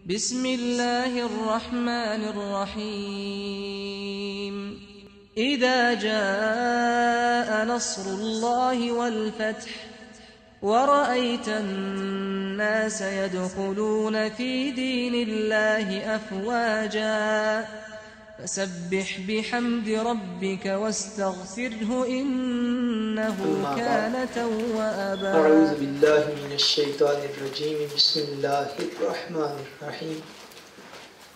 بسم الله الرحمن الرحيم إذا جاء نصر الله والفتح ورأيت الناس يدخلون في دين الله أفواجا فسبح بحمد ربك واستغفره إنه كان توابا. أعوذ بالله من الشيطان الرجيم. بسم الله الرحمن الرحيم.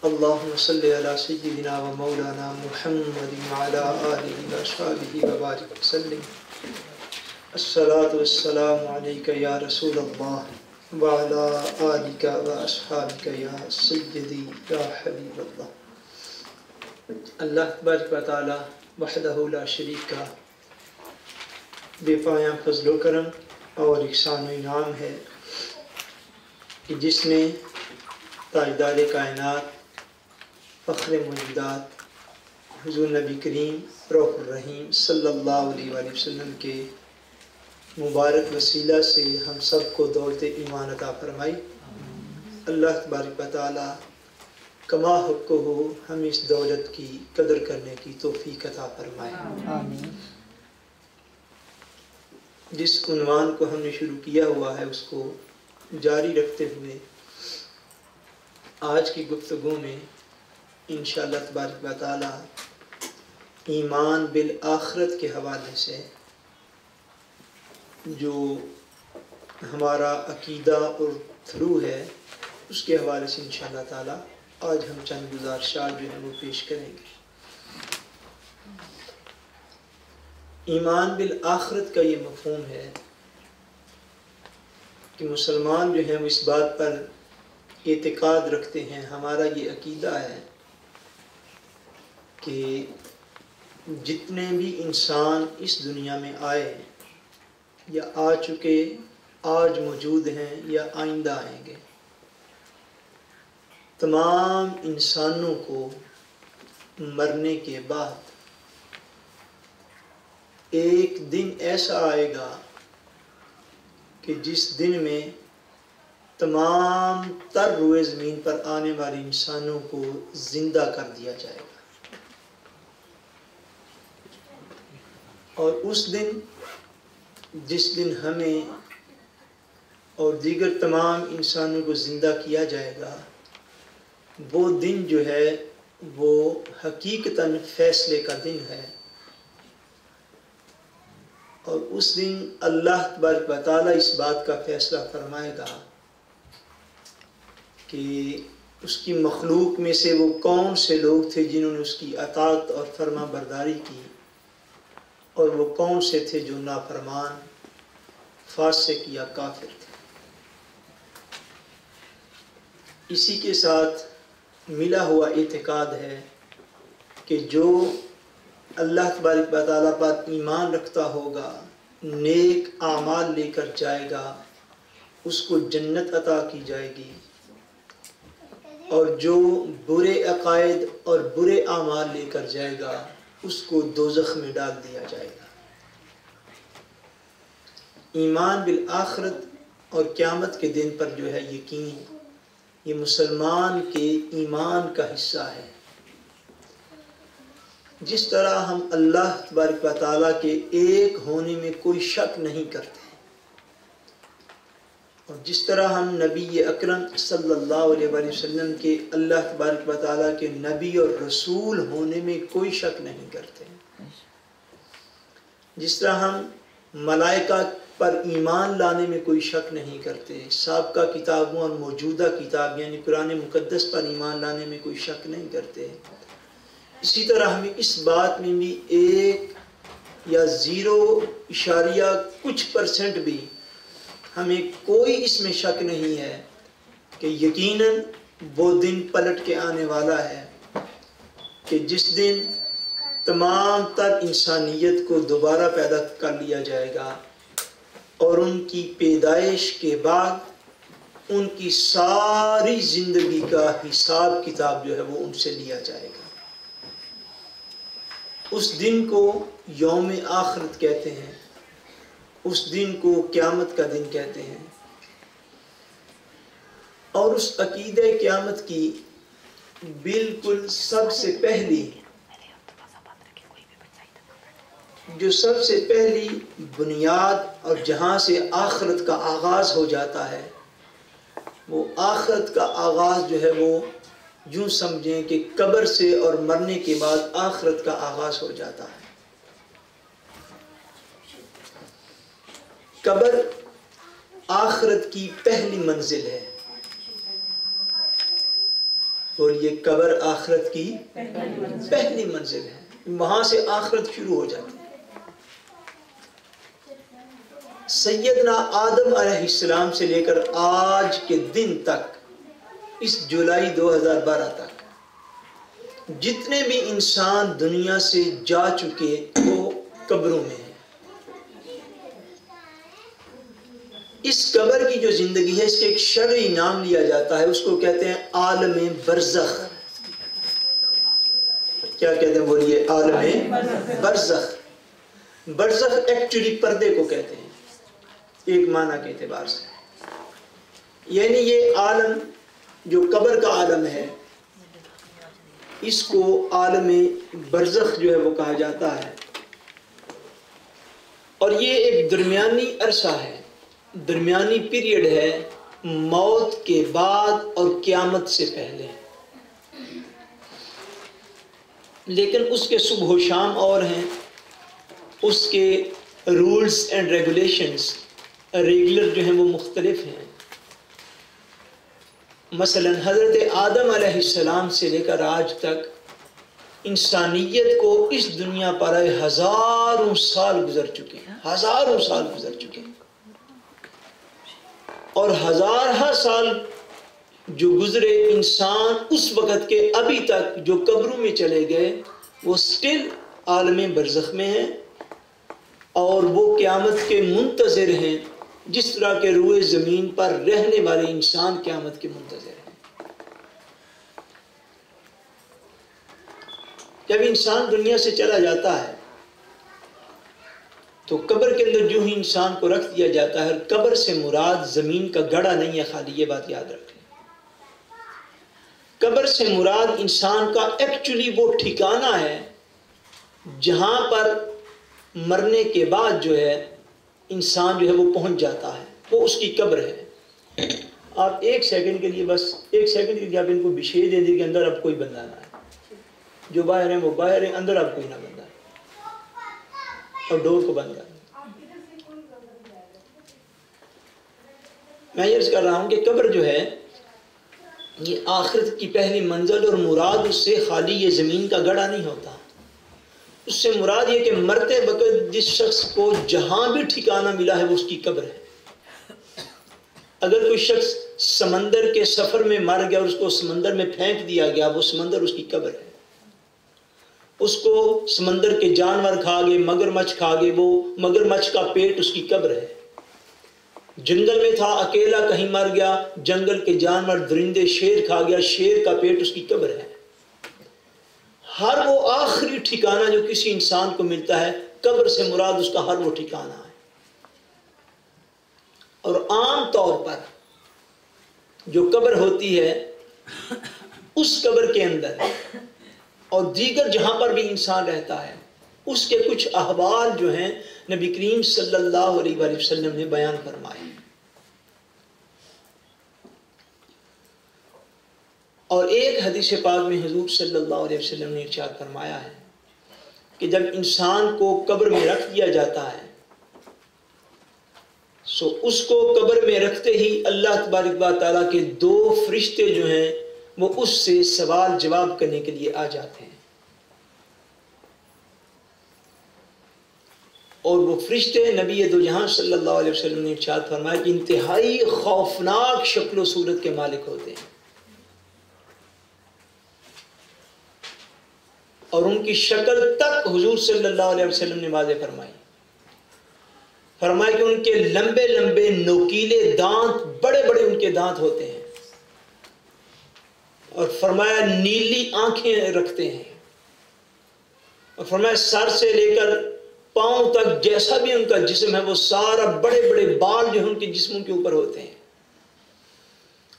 اللهم صل على سيدنا ومولانا محمد وعلى آله وأصحابه وبارك وسلم. الصلاة والسلام عليك يا رسول الله وعلى آلك وأصحابك يا سيدي يا حبيب الله. اللہ تبارک و تعالی وحدہ لا شریک کا بے پایاں فضل و کرم اور احسان و انعام ہے کہ جس نے تاجدار کائنات فخر موجودات حضور نبی کریم رؤوف الرحیم صلی اللہ علیہ وآلہ وسلم کے مبارک وسیلہ سے ہم سب کو دولت ایمان عطا فرمائی. اللہ تبارک و تعالی کما حق ہو ہم اس دولت کی قدر کرنے کی توفیق عطا فرمائے. آمین. جس عنوان کو ہم نے شروع کیا ہوا ہے اس کو جاری رکھتے ہوئے آج کی گفتگو میں انشاءاللہ تبارک و تعالی ایمان بالآخرت کے حوالے سے جو ہمارا عقیدہ اور تھرو ہے اس کے حوالے سے انشاءاللہ تعالی آج ہم چند گزارشات جو ہیں وہ پیش کریں گے. ایمان بالآخرت کا یہ مفہوم ہے کہ مسلمان جو ہیں وہ اس بات پر اعتقاد رکھتے ہیں، ہمارا یہ عقیدہ ہے کہ جتنے بھی انسان اس دنیا میں آئے یا آ چکے، آج موجود ہیں یا آئندہ آئیں گے، تمام انسانوں کو مرنے کے بعد ایک دن ایسا آئے گا کہ جس دن میں تمام تر روئے زمین پر آنے والے انسانوں کو زندہ کر دیا جائے گا. اور اس دن جس دن ہمیں اور دیگر تمام انسانوں کو زندہ کیا جائے گا، وہ دن جو ہے وہ حقیقتاً فیصلے کا دن ہے. اور اس دن اللہ تبارک و تعالیٰ اس بات کا فیصلہ فرمائے گا کہ اس کی مخلوق میں سے وہ کون سے لوگ تھے جنہوں نے اس کی اطاعت اور فرما برداری کی، اور وہ کون سے تھے جو نافرمان، فاسق یا کافر تھے. اسی کے ساتھ ملا ہوا اعتقاد ہے کہ جو اللہ تبارک و تعالیٰ پر ایمان رکھتا ہوگا، نیک اعمال لے کر جائے گا، اس کو جنت عطا کی جائے گی، اور جو برے عقائد اور برے اعمال لے کر جائے گا اس کو دوزخ میں ڈال دیا جائے گا. ایمان بالآخرت اور قیامت کے دن پر جو ہے یقین، یہ مسلمان کے ایمان کا حصہ ہے. جس طرح ہم اللہ تبارک و تعالیٰ کے ایک ہونے میں کوئی شک نہیں کرتے، اور جس طرح ہم نبی اکرم صلی اللہ علیہ وسلم کے اللہ تبارک و تعالیٰ کے نبی اور رسول ہونے میں کوئی شک نہیں کرتے، جس طرح ہم ملائکہ پر ایمان لانے میں کوئی شک نہیں کرتے، سابقہ کتابوں اور موجودہ کتاب یعنی قرآن مقدس پر ایمان لانے میں کوئی شک نہیں کرتے، اسی طرح ہمیں اس بات میں بھی 1 یا 0.% بھی ہمیں کوئی اس میں شک نہیں ہے کہ یقیناً وہ دن پلٹ کے آنے والا ہے کہ جس دن تمام تر انسانیت کو دوبارہ پیدا کر لیا جائے گا، اور ان کی پیدائش کے بعد ان کی ساری زندگی کا حساب کتاب جو ہے وہ ان سے لیا جائے گا. اس دن کو یوم آخرت کہتے ہیں، اس دن کو قیامت کا دن کہتے ہیں. اور اس عقیدہ قیامت کی بالکل سب سے پہلی بنیاد اور جہاں سے آخرت کا آغاز ہو جاتا ہے، وہ آخرت کا آغاز جو ہے وہ یوں سمجھیں کہ قبر سے اور مرنے کے بعد آخرت کا آغاز ہو جاتا ہے۔ قبر آخرت کی پہلی منزل ہے، اور یہ قبر آخرت کی پہلی منزل ہے، وہاں سے آخرت شروع ہو جاتی ہے۔ سیدنا آدم علیہ السلام سے لے کر آج کے دن تک، اس جولائی 2012 تک جتنے بھی انسان دنیا سے جا چکے وہ قبروں میں ہیں۔ اس قبر کی جو زندگی ہے، اس کے ایک شرعی نام لیا جاتا ہے، اس کو کہتے ہیں عالم برزخ۔ کیا کہتے ہیں بولیے؟ عالم برزخ۔ برزخ ایکچولی پردے کو کہتے ہیں ایک معنی کے اعتبار سے، یعنی یہ عالم جو قبر کا عالم ہے، اس کو عالم برزخ جو ہے وہ کہا جاتا ہے، اور یہ ایک درمیانی عرصہ ہے، درمیانی پیریڈ ہے موت کے بعد اور قیامت سے پہلے، لیکن اس کے صبح و شام اور ہیں، اس کے رولز اینڈ ریگولیشنز ریگولر جو ہیں وہ مختلف ہیں۔ مثلا حضرت آدم علیہ السلام سے لے کر آج تک انسانیت کو اس دنیا پر ہزاروں سال گزر چکے ہیں، ہزاروں سال گزر چکے ہیں، اور ہزارہ سال جو گزرے انسان اس وقت کے ابھی تک جو قبروں میں چلے گئے وہ سٹل عالم برزخ میں ہیں، اور وہ قیامت کے منتظر ہیں، جس طرح کے روئے زمین پر رہنے والے انسان قیامت کے منتظر ہیں۔ جب انسان دنیا سے چلا جاتا ہے تو قبر کے اندر جو ہی انسان کو رکھ دیا جاتا ہے، قبر سے مراد زمین کا گڑھا نہیں ہے، خالی یہ بات یاد رکھ لیں۔ قبر سے مراد انسان کا ایکچولی وہ ٹھکانہ ہے جہاں پر مرنے کے بعد جو ہے انسان جو ہے وہ پہنچ جاتا ہے، وہ اس کی قبر ہے۔ آپ ایک سیکنڈ کے لیے، بس ایک سیکنڈ کے لیے آپ ان کو بشے دے دیں کہ اندر اب کوئی بندہ نہ ہے، جو باہر ہیں وہ باہر ہیں، اندر اب کوئی نہ بندہ ہے، اور ڈور کو بند کر دیں۔ میں یہ عرض کر رہا ہوں کہ قبر جو ہے یہ آخرت کی پہلی منزل، اور مراد اس سے خالی یہ زمین کا گڑھا نہیں ہوتا، اس سے مراد یہ کہ مرتے وقت جس شخص کو جہاں بھی ٹھکانہ ملا ہے وہ اس کی قبر ہے۔ اگر کوئی شخص سمندر کے سفر میں مر گیا اور اس کو سمندر میں پھینک دیا گیا، وہ سمندر اس کی قبر ہے۔ اس کو سمندر کے جانور کھا گئے، مگرمچھ کھا گئے، وہ مگرمچھ کا پیٹ اس کی قبر ہے۔ جنگل میں تھا، اکیلا کہیں مر گیا، جنگل کے جانور درندے شیر کھا گیا، شیر کا پیٹ اس کی قبر ہے۔ ہر وہ آخری ٹھکانہ جو کسی انسان کو ملتا ہے، قبر سے مراد اس کا ہر وہ ٹھکانہ ہے۔ اور عام طور پر جو قبر ہوتی ہے، اس قبر کے اندر اور دیگر جہاں پر بھی انسان رہتا ہے، اس کے کچھ احوال جو ہیں نبی کریم صلی اللہ علیہ وآلہ وسلم نے بیان فرمائے۔ اور ایک حدیث پاک میں حضور صلی اللہ علیہ وسلم نے ارشاد فرمایا ہے کہ جب انسان کو قبر میں رکھ دیا جاتا ہے، سو اس کو قبر میں رکھتے ہی اللہ تبارک و تعالیٰ کے دو فرشتے جو ہیں وہ اس سے سوال جواب کرنے کے لیے آ جاتے ہیں، اور وہ فرشتے نبی دو جہاں صلی اللہ علیہ وسلم نے ارشاد فرمایا کہ انتہائی خوفناک شکل و صورت کے مالک ہوتے ہیں، اور ان کی شکل تک حضور صلی اللہ علیہ وسلم نے واضح فرمائی کہ ان کے لمبے لمبے نوکیلے دانت، بڑے بڑے ان کے دانت ہوتے ہیں، اور فرمایا نیلی آنکھیں رکھتے ہیں، اور فرمایا سر سے لے کر پاؤں تک جیسا بھی ان کا جسم ہے وہ سارا بڑے بڑے بال جو ہیں ان کے جسموں کے اوپر ہوتے ہیں،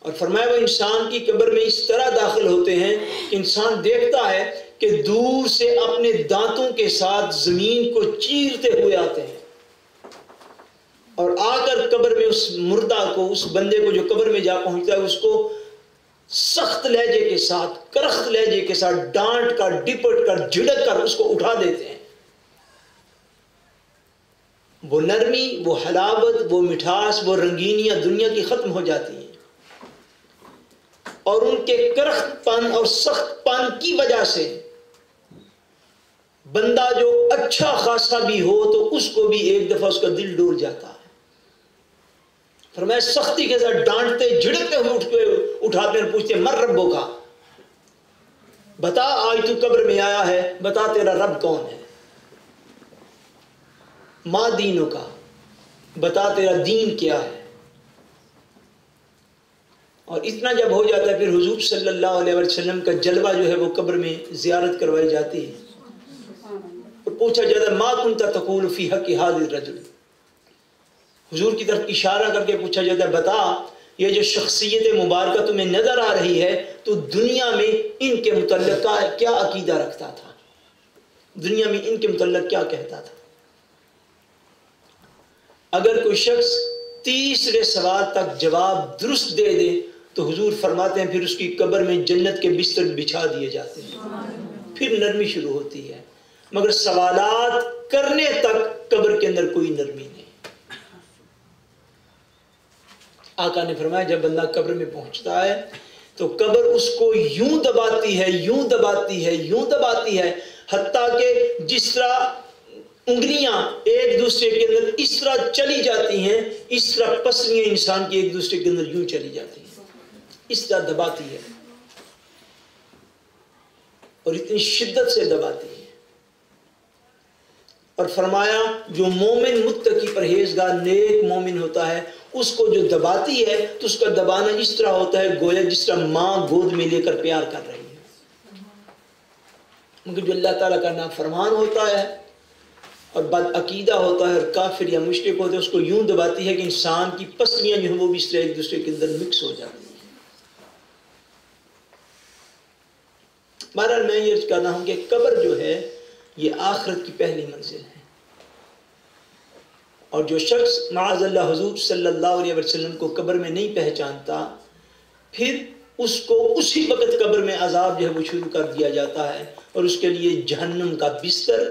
اور فرمایا وہ انسان کی قبر میں اس طرح داخل ہوتے ہیں کہ انسان دیکھتا ہے کہ دور سے اپنے دانتوں کے ساتھ زمین کو چیرتے ہوئے آتے ہیں، اور آ کر قبر میں اس مردہ کو، اس بندے کو جو قبر میں جا پہنچتا ہے، اس کو سخت لہجے کے ساتھ، کرخت لہجے کے ساتھ ڈانٹ کر، ڈپٹ کر، جھڑک کر اس کو اٹھا دیتے ہیں۔ وہ نرمی، وہ حلاوت، وہ مٹھاس، وہ رنگینیاں دنیا کی ختم ہو جاتی ہیں، اور ان کے کرخت پن اور سخت پن کی وجہ سے بندہ جو اچھا خاصا بھی ہو تو اس کو بھی ایک دفعہ اس کا دل ڈول جاتا ہے۔ فرمایا سختی کے ساتھ ڈانٹتے، جھڑکتے ہوئے اٹھاتے ہیں، پوچھتے مر ربوں کا، بتا آج تو قبر میں آیا ہے، بتا تیرا رب کون ہے، ما دینوں کا، بتا تیرا دین کیا ہے۔ اور اتنا جب ہو جاتا ہے پھر حضور صلی اللہ علیہ وسلم کا جلوہ جو ہے وہ قبر میں زیارت کروائی جاتی ہے، اور پوچھا جاتا ہے ما کنت تقول فی حق ھذا الرجل، حضور کی طرف اشارہ کر کے پوچھا جاتا ہے بتا یہ جو شخصیت مبارکہ تمہیں نظر آ رہی ہے تو دنیا میں ان کے متعلق کیا عقیدہ رکھتا تھا، دنیا میں ان کے متعلق کیا کہتا تھا۔ اگر کوئی شخص تیسرے سوال تک جواب درست دے دے تو حضور فرماتے ہیں پھر اس کی قبر میں جنت کے بستر بچھا دیے جاتے ہیں، پھر نرمی شروع ہوتی ہے، مگر سوالات کرنے تک قبر کے اندر کوئی نرمی نہیں۔ آقا نے فرمایا جب بندہ قبر میں پہنچتا ہے تو قبر اس کو یوں دباتی ہے، یوں دباتی ہے، یوں دباتی ہے، حتیٰ کہ جس طرح انگلیاں ایک دوسرے کے اندر اس طرح چلی جاتی ہیں، اس طرح پسلیاں انسان کی ایک دوسرے کے اندر یوں چلی جاتی ہیں، اس طرح دباتی ہے، اور اتنی شدت سے دباتی ہے۔ اور فرمایا جو مومن متقی پرہیزگار نیک مومن ہوتا ہے اس کو جو دباتی ہے تو اس کا دبانا اس طرح ہوتا ہے گویا جس طرح ماں گود میں لے کر پیار کر رہی ہے، مگر جو اللہ تعالیٰ کا نافرمان ہوتا ہے اور بد عقیدہ ہوتا ہے اور کافر یا مشرک ہوتا ہے اس کو یوں دباتی ہے کہ انسان کی پسلیاں جو ہیں وہ بھی اس طرح ایک دوسرے کے اندر مکس ہو جاتی ہیں۔ بہرحال میں یہ کہنا ہوں کہ قبر جو ہے یہ آخرت کی پہلی منزل ہے، اور جو شخص معاذ اللہ حضور صلی اللہ علیہ وسلم کو قبر میں نہیں پہچانتا پھر اس کو اسی وقت قبر میں عذاب جو ہے وہ شروع کر دیا جاتا ہے، اور اس کے لیے جہنم کا بستر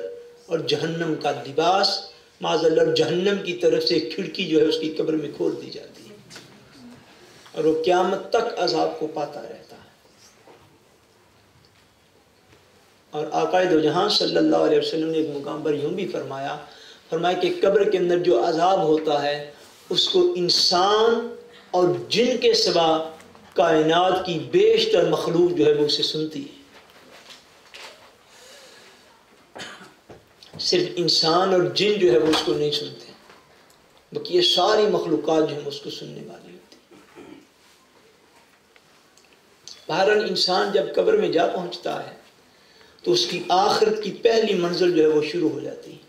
اور جہنم کا لباس معاذ اللہ جہنم کی طرف سے کھڑکی جو ہے اس کی قبر میں کھول دی جاتی ہے، اور وہ قیامت تک عذاب کو پاتا رہتا ہے۔ اور آقا دو جہاں صلی اللہ علیہ وسلم نے ایک مقام پر یوں بھی فرمایا کہ قبر کے اندر جو عذاب ہوتا ہے اس کو انسان اور جن کے سوا کائنات کی بیشتر مخلوق جو ہے وہ اسے سنتی ہے، صرف انسان اور جن جو ہے وہ اس کو نہیں سنتے، بلکہ یہ ساری مخلوقات جو ہیں اس کو سننے والی ہوتی ہے۔ بہرحال انسان جب قبر میں جا پہنچتا ہے تو اس کی آخرت کی پہلی منزل جو ہے وہ شروع ہو جاتی ہے،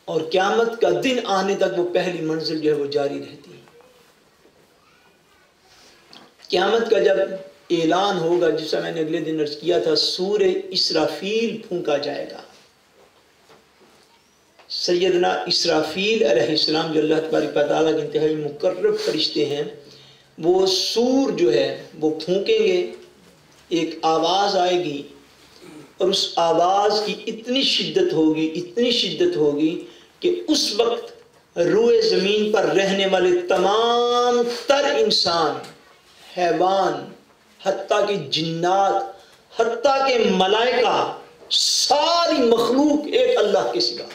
اور قیامت کا دن آنے تک وہ پہلی منزل جو ہے وہ جاری رہتی ہے۔ قیامت کا جب اعلان ہوگا، جسے میں نے اگلے دن عرض کیا تھا، سور اسرافیل پھونکا جائے گا۔ سیدنا اسرافیل علیہ السلام جو اللہ تبارک و تعالیٰ کے انتہائی مقرب فرشتے ہیں، وہ سور جو ہے وہ پھونکیں گے، ایک آواز آئے گی، اور اس آواز کی اتنی شدت ہوگی کہ اس وقت روئے زمین پر رہنے والے تمام تر انسان، حیوان، حتیٰ کہ جنات، حتیٰ کہ ملائکہ، ساری مخلوق ایک اللہ کے سوا،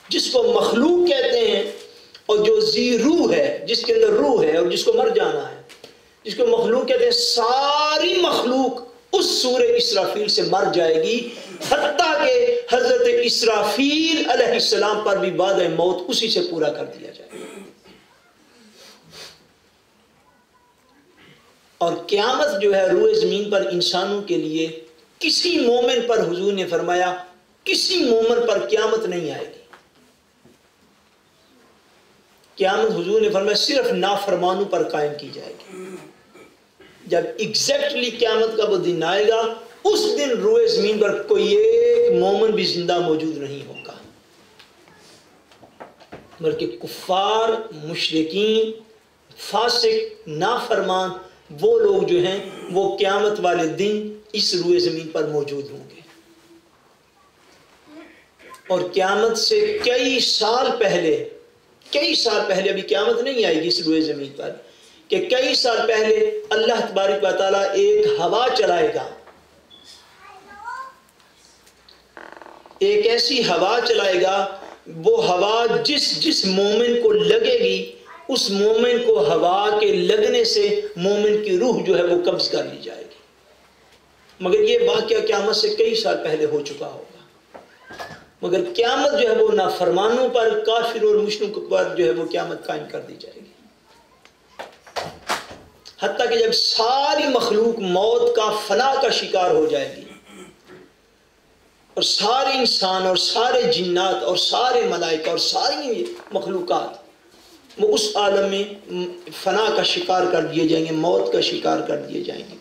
جس کو مخلوق کہتے ہیں اور جو ذی روح ہے، جس کے اندر روح ہے اور جس کو مر جانا ہے، جس کو مخلوق کہتے ہیں، ساری مخلوق اس سور اسرافیل سے مر جائے گی، حتیٰ کہ حضرت اسرافیل علیہ السلام پر بھی وعدہ موت اسی سے پورا کر دیا جائے گا۔ اور قیامت جو ہے روئے زمین پر انسانوں کے لیے کسی مومن پر، حضور نے فرمایا کسی مومن پر قیامت نہیں آئے گی، قیامت حضور نے فرمایا صرف نافرمانوں پر قائم کی جائے گی. جب ایگزیکٹلی قیامت کا وہ دن آئے گا اس دن روئے زمین پر کوئی ایک مومن بھی زندہ موجود نہیں ہوگا، بلکہ کفار، مشرکین، فاسق، نافرمان وہ لوگ جو ہیں وہ قیامت والے دن اس روئے زمین پر موجود ہوں گے. اور قیامت سے کئی سال پہلے ابھی قیامت نہیں آئے گی اس روئے زمین پر، کہ کئی سال پہلے اللہ تبارک و تعالیٰ ایک ہوا چلائے گا، ایک ایسی ہوا چلائے گا، وہ ہوا جس مومن کو لگے گی اس مومن کو ہوا کے لگنے سے مومن کی روح جو ہے وہ قبض کر لی جائے گی. مگر یہ واقعہ قیامت سے کئی سال پہلے ہو چکا ہوگا. مگر قیامت جو ہے وہ نافرمانوں پر، کافر اور مشرکوں پر جو ہے وہ قیامت قائم کر دی جائے گی. حتیٰ کہ جب ساری مخلوق موت کا، فنا کا شکار ہو جائے گی اور سارے انسان اور سارے جنات اور سارے ملائکہ اور ساری مخلوقات وہ اس عالم میں فنا کا شکار کر دیے جائیں گے، موت کا شکار کر دیے جائیں گے.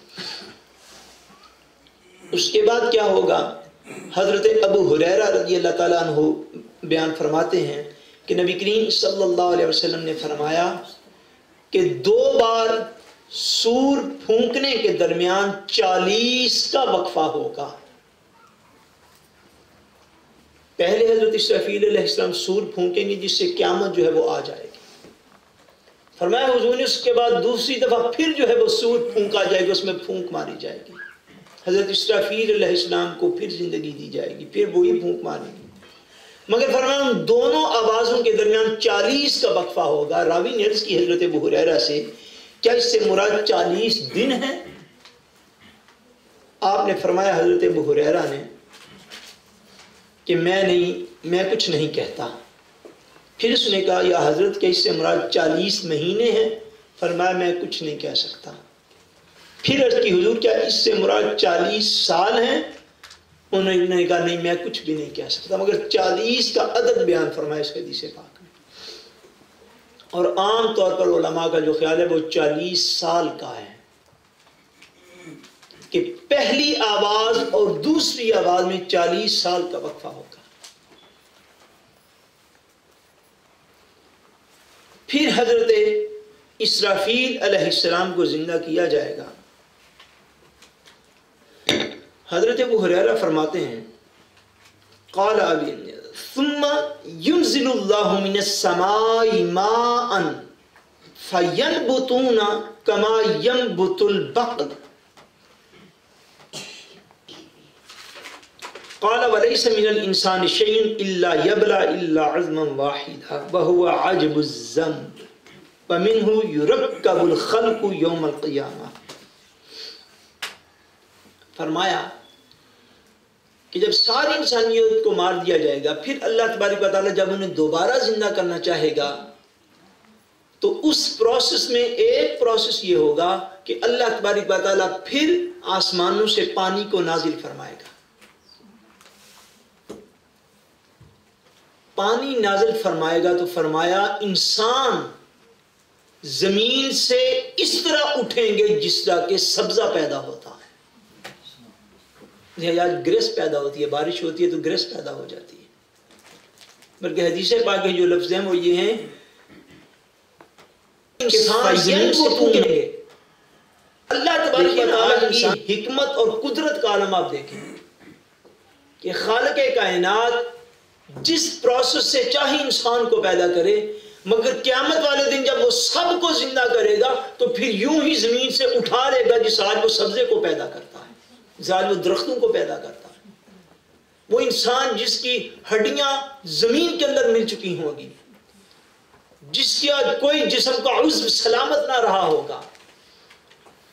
اس کے بعد کیا ہوگا؟ حضرت ابو ہریرہ رضی اللہ تعالیٰ عنہ بیان فرماتے ہیں کہ نبی کریم صلی اللہ علیہ وسلم نے فرمایا کہ 2 بار سور پھونکنے کے درمیان 40 کا وقفہ ہوگا. پہلے حضرت اسرافیل علیہ السلام سور پھونکیں گے جس سے قیامت جو ہے وہ آ جائے گی. فرمایا حضور نے اس کے بعد دوسری دفعہ پھر جو ہے وہ سور پھونکا جائے گا، اس میں پھونک ماری جائے گی. حضرت اسرافیل علیہ السلام کو پھر زندگی دی جائے گی، پھر وہی پھونک مارے گی. مگر فرمایا ان دونوں آوازوں کے درمیان 40 کا وقفہ ہوگا. راوی نے عرض کی حضرت ابو ہریرہ سے کیا اس سے مراد 40 دن ہے؟ آپ نے فرمایا حضرت ابو ہریرہ نے کہ میں کچھ نہیں کہتا. پھر اس نے کہا یا حضرت کہ اس سے مراد 40 مہینے ہیں؟ فرمایا میں کچھ نہیں کہہ سکتا. پھر عرض کی حضور کیا اس سے مراد 40 سال ہیں؟ انہوں نے کہا نہیں میں کچھ بھی نہیں کہہ سکتا. مگر 40 کا عدد بیان فرمایا اس حدیث پاک میں. اور عام طور پر علماء کا جو خیال ہے وہ 40 سال کا ہے کہ پہلی آواز اور دوسری آواز میں 40 سال کا وقفہ ہوگا. پھر حضرت اسرافیل علیہ السلام کو زندہ کیا جائے گا. حضرت ابو ہریرہ فرماتے ہیں قال ابی ثم ينزل الله من السماء ماء فينبتون كما ينبت البقل قال وليس من الانسان شيء الا يبلى الا عظما واحدا وهو عجب الذنب ومنه يركب الخلق يوم القيامه. فرمایا کہ جب ساری انسانیت کو مار دیا جائے گا پھر اللہ تبارک و تعالیٰ جب انہیں دوبارہ زندہ کرنا چاہے گا تو اس پروسیس میں ایک پروسیس یہ ہوگا کہ اللہ تبارک و تعالیٰ پھر آسمانوں سے پانی کو نازل فرمائے گا. پانی نازل فرمائے گا تو فرمایا انسان زمین سے اس طرح اٹھیں گے جس طرح کہ سبزہ پیدا ہوتا ہے. آج گریس پیدا ہوتی ہے، بارش ہوتی ہے تو گریس پیدا ہو جاتی ہے. بلکہ حدیث پاک کے جو لفظ ہیں وہ یہ ہیں اللہ تبارک و تعالیٰ کی حکمت اور قدرت کا عالم آپ دیکھیں کہ خالق کائنات جس پروسیس سے چاہے انسان کو پیدا کرے مگر قیامت والے دن جب وہ سب کو زندہ کرے گا تو پھر یوں ہی زمین سے اٹھا لے گا جس آج وہ سبزے کو پیدا کرتا ہے، جس آج وہ درختوں کو پیدا کرتا ہے. وہ انسان جس کی ہڈیاں زمین کے اندر مل چکی ہوں گی، جس کی آج کوئی جسم کا عضو سلامت نہ رہا ہوگا،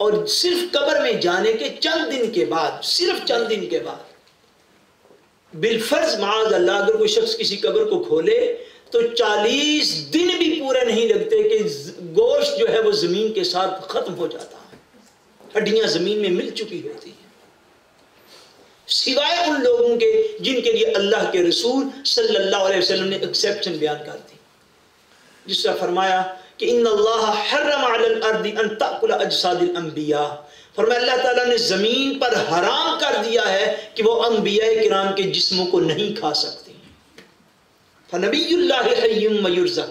اور صرف قبر میں جانے کے چند دن کے بعد، صرف چند دن کے بعد بالفرض معاذ اللہ اگر کوئی شخص کسی قبر کو کھولے تو 40 دن بھی پورے نہیں لگتے کہ گوشت جو ہے وہ زمین کے ساتھ ختم ہو جاتا ہے، ہڈیاں زمین میں مل چکی ہوتی ہیں، سوائے ان لوگوں کے جن کے لیے اللہ کے رسول صلی اللہ علیہ وسلم نے ایکسیپشن بیان کر دی. جس طرح فرمایا کہ ان اللہ حرم علی الارض ان تاکل اجساد الانبیاء، فرمایا اللہ تعالیٰ نے زمین پر حرام کر دیا ہے کہ وہ انبیاء کرام کے جسموں کو نہیں کھا سکتے. فنبی اللہ حی و یرزق،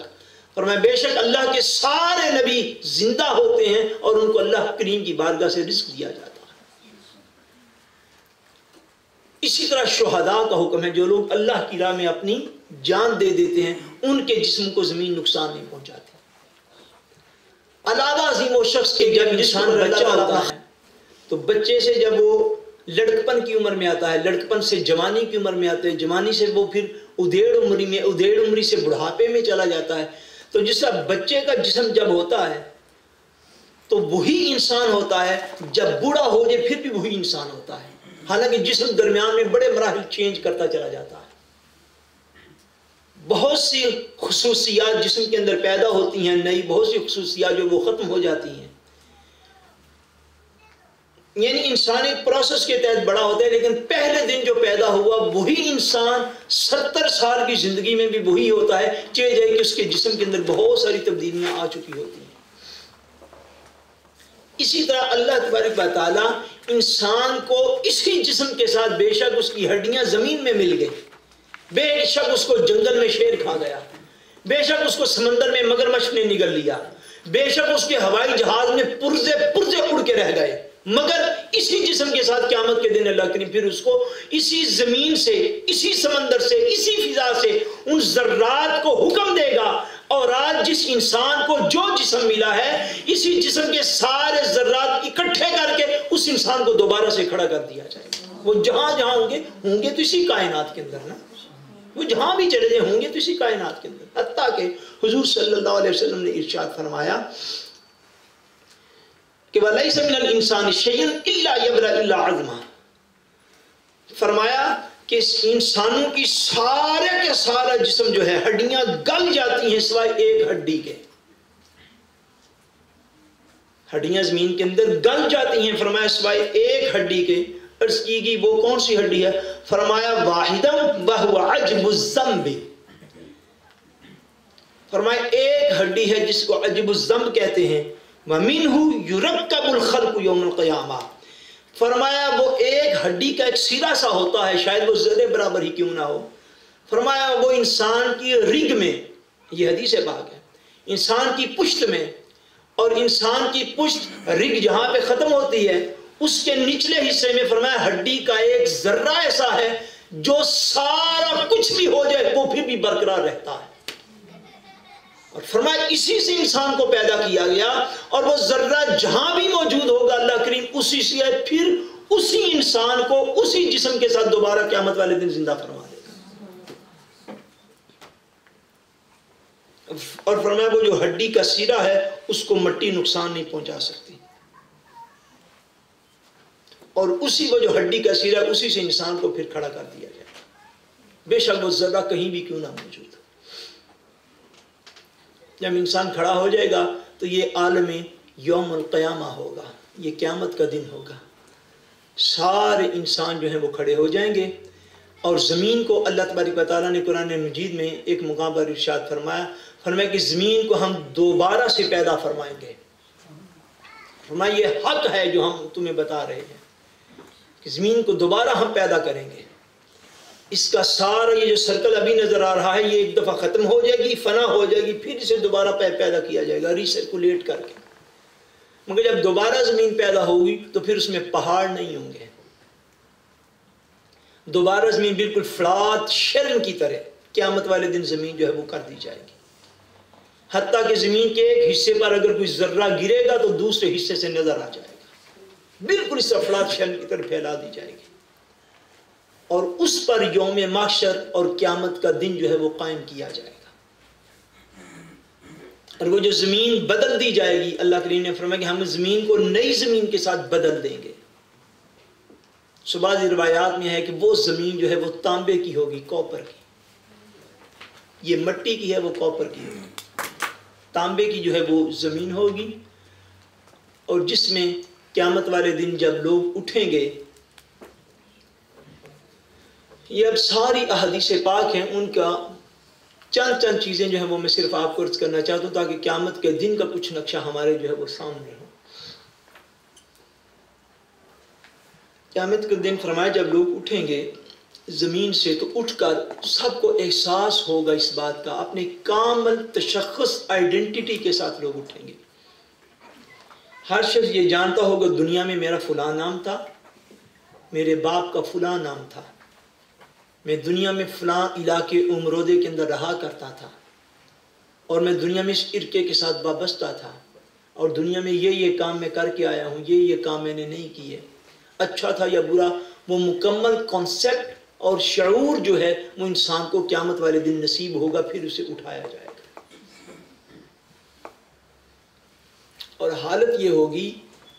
فرمایا بے شک اللہ کے سارے نبی زندہ ہوتے ہیں اور ان کو اللہ کریم کی بارگاہ سے رزق دیا جاتا ہے. اسی طرح شہداء کا حکم ہے، جو لوگ اللہ کی راہ میں اپنی جان دے دیتے ہیں ان کے جسم کو زمین نقصان نہیں پہنچاتی. علاوہ عظیم وہ شخص کے جب انسان بچہ ہوتا ہے تو بچے سے جب وہ لڑکپن کی عمر میں آتا ہے، لڑکپن سے جوانی کی عمر میں آتا ہے، جوانی سے وہ پھر ادھیڑ عمری سے بڑھاپے میں چلا جاتا ہے. تو جس طرح بچے کا جسم جب ہوتا ہے تو وہی انسان ہوتا ہے، جب بوڑھا ہو جائے پھر بھی وہی انسان ہوتا ہے، حالانکہ جسم درمیان میں بڑے مراحل چینج کرتا چلا جاتا ہے. بہت سی خصوصیات جسم کے اندر پیدا ہوتی ہیں نئی، بہت سی خصوصیات جو وہ ختم ہو جاتی ہیں. یعنی انسان ایک پروسیس کے تحت بڑا ہوتا ہے، لیکن پہلے دن جو پیدا ہوا وہی انسان 70 سال کی زندگی میں بھی وہی ہوتا ہے، چاہے جائے کہ اس کے جسم کے اندر بہت ساری تبدیلیاں آ چکی ہوتی ہیں. اسی طرح اللہ تبارک و تعالیٰ انسان کو اسی جسم کے ساتھ، بے شک اس کی ہڈیاں زمین میں مل گئی، بے شک اس کو جنگل میں شیر کھا گیا، بے شک اس کو سمندر میں مگرمچھ نے نگل لیا، بے شک اس کے ہوائی جہاز میں پرزے اڑ کے رہ گئے، مگر اسی جسم کے ساتھ قیامت کے دن اللہ کریم پھر اس کو اسی زمین سے، اسی سمندر سے، اسی فضا سے ان ذرات کو حکم دے گا. اور آج جس انسان کو جو جسم ملا ہے، اسی جسم کے سارے ذرات اکٹھے کر کے اس انسان کو دوبارہ سے کھڑا کر دیا جائے گا. وہ جہاں ہوں گے تو اسی کائنات کے اندر نا، وہ جہاں بھی چلے جائیں ہوں گے تو اسی کائنات کے اندر. حتیٰ کہ حضور صلی اللہ علیہ وسلم نے ارشاد فرمایا کہ وَلَيْسَ مِنَ الْإِنسَانِ شَيْءٌ إِلَّا يَبْلَى إِلَّا عَظْمًا، فرمایا کہ اس انسانوں کی سارے کے سارا جسم جو ہے ہڈیاں گل جاتی ہیں سوائے ایک ہڈی کے. ہڈیاں زمین کے اندر گل جاتی ہیں، فرمایا سوائے ایک ہڈی کے. عرض کی گئی وہ کون سی ہڈی ہے؟ فرمایا واحدم وہو عجب الذنب، فرمایا ایک ہڈی ہے جس کو عجب الذنب کہتے ہیں. وَمِنْهُ يُرَكَّبُ الْخَلْقُ يَوْمَ الْقِيَامَةِ، فرمایا وہ ایک ہڈی کا ایک سرا سا ہوتا ہے، شاید وہ ذرے برابر ہی کیوں نہ ہو. فرمایا وہ انسان کی رگ میں، یہ حدیث پاک ہے، انسان کی پشت میں، اور انسان کی پشت رگ جہاں پہ ختم ہوتی ہے اس کے نچلے حصے میں فرمایا ہڈی کا ایک ذرہ ایسا ہے جو سارا کچھ بھی ہو جائے وہ پھر بھی برقرار رہتا ہے. اور فرمایا اسی سے انسان کو پیدا کیا گیا، اور وہ ذرہ جہاں بھی موجود ہوگا اللہ کریم اسی سے پھر اسی انسان کو اسی جسم کے ساتھ دوبارہ قیامت والے دن زندہ فرما دے گا. اور فرمایا وہ جو ہڈی کا سرا ہے اس کو مٹی نقصان نہیں پہنچا سکتی، اور اسی وہ جو ہڈی کا سرا اسی سے انسان کو پھر کھڑا کر دیا جائے گا، بے شک وہ ذرہ کہیں بھی کیوں نہ موجود. جب انسان کھڑا ہو جائے گا تو یہ عالم یوم القیامہ ہوگا، یہ قیامت کا دن ہوگا. سارے انسان جو ہیں وہ کھڑے ہو جائیں گے، اور زمین کو اللہ تبارک و تعالیٰ نے قرآن مجید میں ایک مقام پر ارشاد فرمایا کہ زمین کو ہم دوبارہ سے پیدا فرمائیں گے. فرمایا یہ حق ہے جو ہم تمہیں بتا رہے ہیں کہ زمین کو دوبارہ ہم پیدا کریں گے. اس کا سارا یہ جو سرکل ابھی نظر آ رہا ہے یہ ایک دفعہ ختم ہو جائے گی، فنا ہو جائے گی، پھر اسے دوبارہ پیدا کیا جائے گا ریسرکولیٹ کر کے. مگر جب دوبارہ زمین پیدا ہوگی تو پھر اس میں پہاڑ نہیں ہوں گے، دوبارہ زمین بالکل فلات شرم کی طرح قیامت والے دن زمین جو ہے وہ کر دی جائے گی. حتیٰ کہ زمین کے ایک حصے پر اگر کوئی ذرہ گرے گا تو دوسرے حصے سے نظر آ جائے گا، بالکل اس طرح فلات شرم کی طرح پھیلا دی جائے گی. اور اس پر یوم محشر اور قیامت کا دن جو ہے وہ قائم کیا جائے گا. اور وہ جو زمین بدل دی جائے گی، اللہ کریم نے فرمایا کہ ہم زمین کو نئی زمین کے ساتھ بدل دیں گے. بعض روایات میں ہے کہ وہ زمین جو ہے وہ تانبے کی ہوگی، کوپر کی. یہ مٹی کی ہے، وہ کوپر کی ہوگی. تانبے کی جو ہے وہ زمین ہوگی، اور جس میں قیامت والے دن جب لوگ اٹھیں گے، یہ اب ساری احادیث پاک ہیں، ان کا چند چند چیزیں جو ہیں وہ میں صرف آپ کو عرض کرنا چاہتا ہوں تاکہ قیامت کے دن کا کچھ نقشہ ہمارے جو ہے وہ سامنے ہو۔ قیامت کے دن فرمایا جب لوگ اٹھیں گے زمین سے تو اٹھ کر سب کو احساس ہوگا اس بات کا، اپنے کامل تشخص آئیڈینٹی کے ساتھ لوگ اٹھیں گے۔ ہر شخص یہ جانتا ہوگا دنیا میں میرا فلاں نام تھا، میرے باپ کا فلاں نام تھا، میں دنیا میں فلاں علاقے امرودے کے اندر رہا کرتا تھا، اور میں دنیا میں اس عرقے کے ساتھ وابستہ تھا، اور دنیا میں یہ کام میں کر کے آیا ہوں، یہ کام میں نے نہیں کیے، اچھا تھا یا برا۔ وہ مکمل کانسیپٹ اور شعور جو ہے وہ انسان کو قیامت والے دن نصیب ہوگا، پھر اسے اٹھایا جائے گا۔ اور حالت یہ ہوگی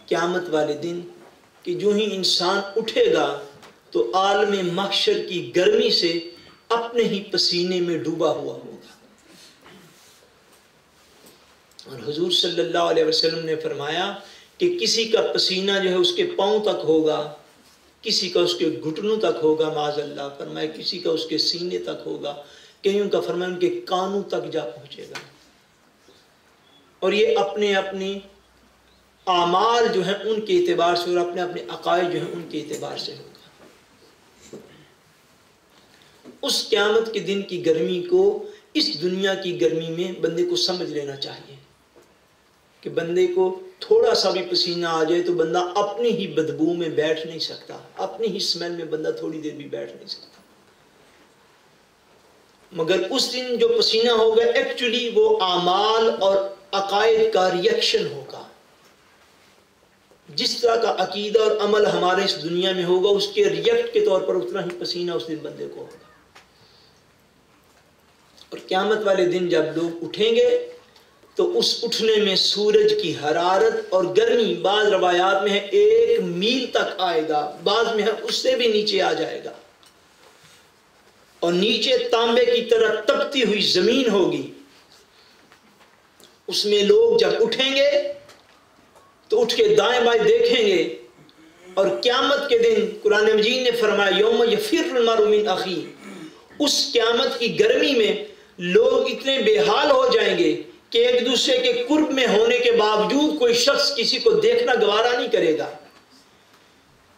قیامت والے دن کہ جو ہی انسان اٹھے گا تو عالم محشر کی گرمی سے اپنے ہی پسینے میں ڈوبا ہوا ہوگا۔ اور حضور صلی اللہ علیہ وسلم نے فرمایا کہ کسی کا پسینہ جو ہے اس کے پاؤں تک ہوگا، کسی کا اس کے گھٹنوں تک ہوگا، معاذ اللہ، فرمایا کسی کا اس کے سینے تک ہوگا، کئیوں کا فرمایا ان کے کانوں تک جا پہنچے گا۔ اور یہ اپنے اپنی اعمال جو ہیں ان کے اعتبار سے اور اپنے اپنے عقائد جو ہیں ان کے اعتبار سے ہوگا۔ اس قیامت کے دن کی گرمی کو اس دنیا کی گرمی میں بندے کو سمجھ لینا چاہیے کہ بندے کو تھوڑا سا بھی پسینہ آ جائے تو بندہ اپنی ہی بدبو میں بیٹھ نہیں سکتا، اپنی ہی سمیل میں بندہ تھوڑی دیر بھی بیٹھ نہیں سکتا۔ مگر اس دن جو پسینہ ہوگا ایکچولی وہ اعمال اور عقائد کا ریئیکشن ہوگا۔ جس طرح کا عقیدہ اور عمل ہمارے اس دنیا میں ہوگا اس کے ریئیکٹ کے طور پر اتنا ہی پسینہ اس دن بندے کو ہوگا۔ اور قیامت والے دن جب لوگ اٹھیں گے تو اس اٹھنے میں سورج کی حرارت اور گرمی بعض روایات میں ہے 1 میل تک آئے گا، بعض میں ہے اس سے بھی نیچے آ جائے گا، اور نیچے تانبے کی طرح تپتی ہوئی زمین ہوگی۔ اس میں لوگ جب اٹھیں گے تو اٹھ کے دائیں بائیں دیکھیں گے، اور قیامت کے دن قرآن مجید نے فرمایا یوم یفر المرء من اخیہ، اس قیامت کی گرمی میں لوگ اتنے بے حال ہو جائیں گے کہ ایک دوسرے کے قرب میں ہونے کے باوجود کوئی شخص کسی کو دیکھنا گوارا نہیں کرے گا۔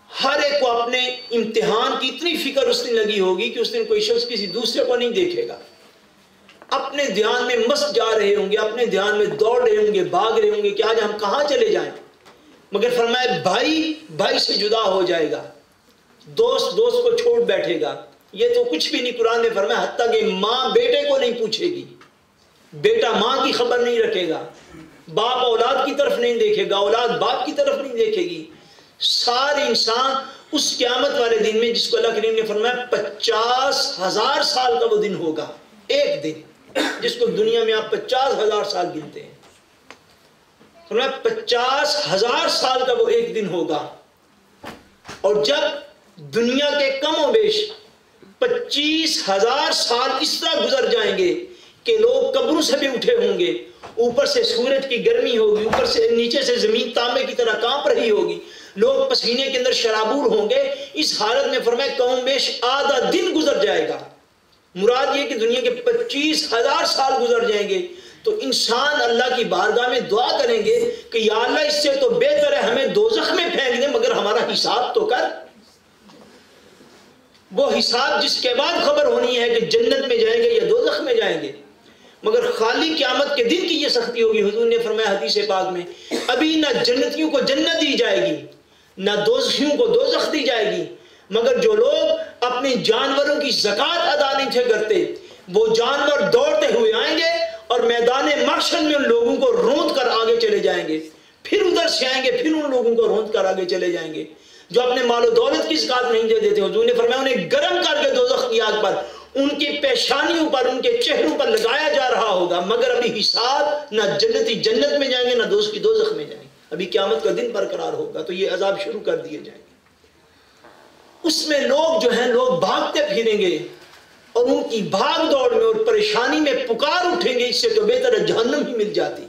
ہر ایک کو اپنے امتحان کی اتنی فکر اس دن لگی ہوگی کہ اس دن کوئی شخص کسی دوسرے کو نہیں دیکھے گا، اپنے دھیان میں مست جا رہے ہوں گے، اپنے دھیان میں دوڑ رہے ہوں گے، بھاگ رہے ہوں گے کہ آج ہم کہاں چلے جائیں۔ مگر فرمایا بھائی بھائی سے جدا ہو جائے گا، دوست دوست کو چھوڑ بیٹھے گا، یہ تو کچھ بھی نہیں۔ قرآن نے فرمایا حتیٰ کہ ماں بیٹے کو نہیں پوچھے گی، بیٹا ماں کی خبر نہیں رکھے گا، باپ اولاد کی طرف نہیں دیکھے گا، اولاد باپ کی طرف نہیں دیکھے گی۔ سارے انسان اس قیامت والے دن میں، جس کو اللہ کریم نے فرمایا 50,000 سال کا وہ دن ہوگا، ایک دن جس کو دنیا میں آپ 50,000 سال گنتے ہیں، فرمایا 50,000 سال کا وہ ایک دن ہوگا۔ اور جب دنیا کے کم و بیش 25,000 سال اس طرح گزر جائیں گے کہ لوگ قبروں سے بھی اٹھے ہوں گے، اوپر سے سورج کی گرمی ہوگی، اوپر سے نیچے سے زمین تانبے کی طرح کانپ رہی ہوگی، لوگ پسینے کے اندر شرابور ہوں گے، اس حالت میں فرمایا کم بیش آدھا دن گزر جائے گا۔ مراد یہ کہ دنیا کے 25,000 سال گزر جائیں گے تو انسان اللہ کی بارگاہ میں دعا کریں گے کہ یا اللہ اس سے تو بہتر ہے ہمیں دوزخ میں پھینک دیں مگر ہمارا حساب تو کر۔ وہ حساب جس کے بعد خبر ہونی ہے کہ جنت میں جائیں گے یا دوزخ میں جائیں گے۔ مگر خالی قیامت کے دن کی یہ سختی ہوگی، حضور نے فرمایا حدیث پاک میں ابھی نہ جنتیوں کو جنت دی جائے گی نہ دوزخیوں کو دوزخ دی جائے گی، مگر جو لوگ اپنے جانوروں کی زکوٰۃ ادا نہیں تھے کرتے وہ جانور دوڑتے ہوئے آئیں گے اور میدان محشر میں ان لوگوں کو روند کر آگے چلے جائیں گے، پھر ادھر سے آئیں گے، پھر ان لوگوں کو روند کر آگے چلے جائیں گے جو اپنے مال و دولت کی زکوٰۃ نہیں دے دیتے۔ حضور نے فرمایا انہیں گرم کر کے دوزخ کی آگ پر ان کی پیشانیوں پر ان کے چہروں پر لگایا جا رہا ہوگا، مگر ابھی حساب نہ جنتی جنت میں جائیں گے نہ دوزخی دوزخ میں جائیں گے، ابھی قیامت کا دن برقرار ہوگا تو یہ عذاب شروع کر دیے جائیں گے۔ اس میں لوگ جو ہیں لوگ بھاگتے پھریں گے اور ان کی بھاگ دوڑ میں اور پریشانی میں پکار اٹھیں گے اس سے تو بہتر ہے جہنم ہی مل جاتی،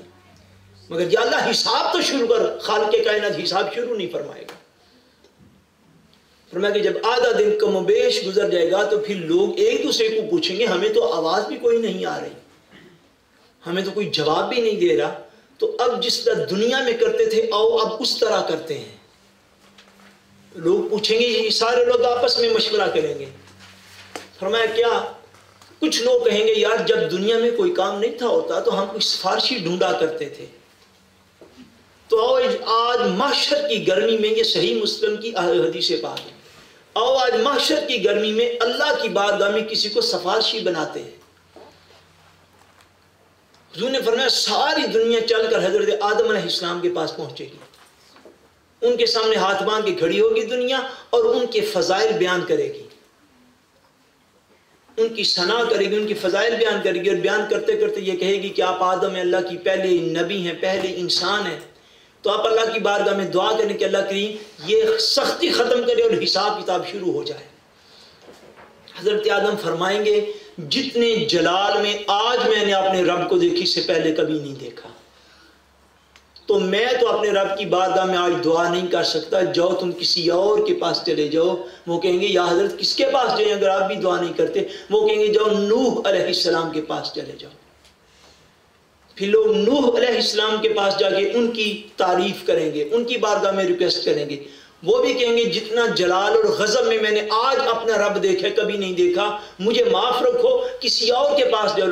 مگر یا اللہ حساب تو شروع کر، خالق کائنات حساب شروع نہیں فرمائے گا۔ فرمایا کہ جب آدھا دن کم و بیش گزر جائے گا تو پھر لوگ ایک دوسرے کو پوچھیں گے ہمیں تو آواز بھی کوئی نہیں آ رہی, ہمیں تو کوئی جواب بھی نہیں دے رہا, تو اب جس طرح دنیا میں کرتے تھے آؤ اب اس طرح کرتے ہیں. لوگ پوچھیں گے, یہ سارے لوگ آپس میں مشورہ کریں گے. فرمایا کیا؟ کچھ لوگ کہیں گے یار جب دنیا میں کوئی کام نہیں تھا ہوتا تو ہم کوئی سفارشی ڈھونڈا کرتے تھے, تو آؤ آج محشر کی گرمی میں, یہ صحیح مسلم کی حدیث پاک ہے, آؤ آج محشر کی گرمی میں اللہ کی بارگاہ میں کسی کو سفارشی بناتے ہیں. حضور نے فرمایا ساری دنیا چل کر حضرت آدم علیہ السلام کے پاس پہنچے گی, ان کے سامنے ہاتھ باندھ کے کھڑی ہوگی دنیا اور ان کے فضائل بیان کرے گی, ان کی ثنا کرے گی, ان کی فضائل بیان کرے گی, اور بیان کرتے کرتے یہ کہے گی کہ آپ آدم ہیں, اللہ کی پہلے نبی ہیں, پہلے انسان ہیں. تو آپ اللہ کی بارگاہ میں دعا کریں کہ اللہ کریم یہ سختی ختم کرے اور حساب کتاب شروع ہو جائے. حضرت آدم فرمائیں گے جتنے جلال میں آج میں نے اپنے رب کو دیکھی سے پہلے کبھی نہیں دیکھا, تو میں تو اپنے رب کی بارگاہ میں آج دعا نہیں کر سکتا, جاؤ تم کسی اور کے پاس چلے جاؤ. وہ کہیں گے یا حضرت کس کے پاس جائیں اگر آپ بھی دعا نہیں کرتے؟ وہ کہیں گے جاؤ نوح علیہ السلام کے پاس چلے جاؤ. پھر لوگ نوح علیہ السلام کے پاس جا کے ان کی تعریف کریں گے, ان کی بارگاہ میں ریکویسٹ کریں گے. وہ بھی کہیں گے جتنا جلال اور غضب میں نے آج اپنا رب دیکھا کبھی نہیں دیکھا, مجھے معاف رکھو, کسی اور کے پاس جاؤ.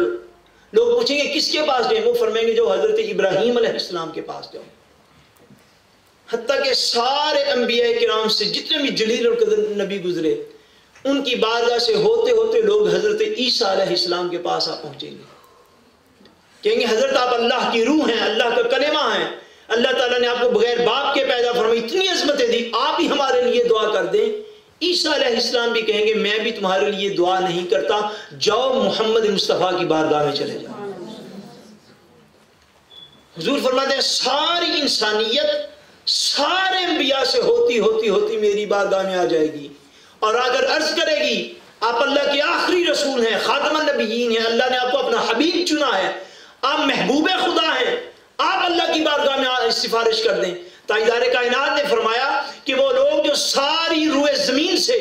لوگ پوچھیں گے کس کے پاس جائیں؟ وہ فرمائیں گے جو حضرت ابراہیم علیہ السلام کے پاس جاؤ. حتیٰ کہ سارے انبیاء کرام سے جتنے بھی جلیل اور قدر نبی گزرے, ان کی بارگاہ سے ہوتے ہوتے لوگ حضرت عیسیٰ علیہ السلام کے پاس آ پہنچیں گے. کہیں گے حضرت آپ اللہ کی روح ہیں, اللہ کا کلمہ ہیں, اللہ تعالیٰ نے آپ کو بغیر باپ کے پیدا فرمائی, اتنی عظمتیں دی, آپ ہی ہمارے لیے دعا کر دیں. عیسیٰ علیہ السلام بھی کہیں گے میں بھی تمہارے لیے دعا نہیں کرتا, جاؤ محمد مصطفیٰ کی بارگاہ میں چلے جاؤ. حضور فرماتے ہیں ساری انسانیت سارے انبیاء سے ہوتی ہوتی ہوتی میری بارگاہ میں آ جائے گی, اور آ کر عرض کرے گی آپ اللہ کے آخری رسول ہیں, خاتم النبیین ہیں, اللہ نے آپ کو اپنا حبیب چنا ہے, آپ محبوب خدا ہیں, آپ اللہ کی بارگاہ میں سفارش کر دیں. تاجدار کائنات نے فرمایا کہ وہ لوگ جو ساری روئے زمین سے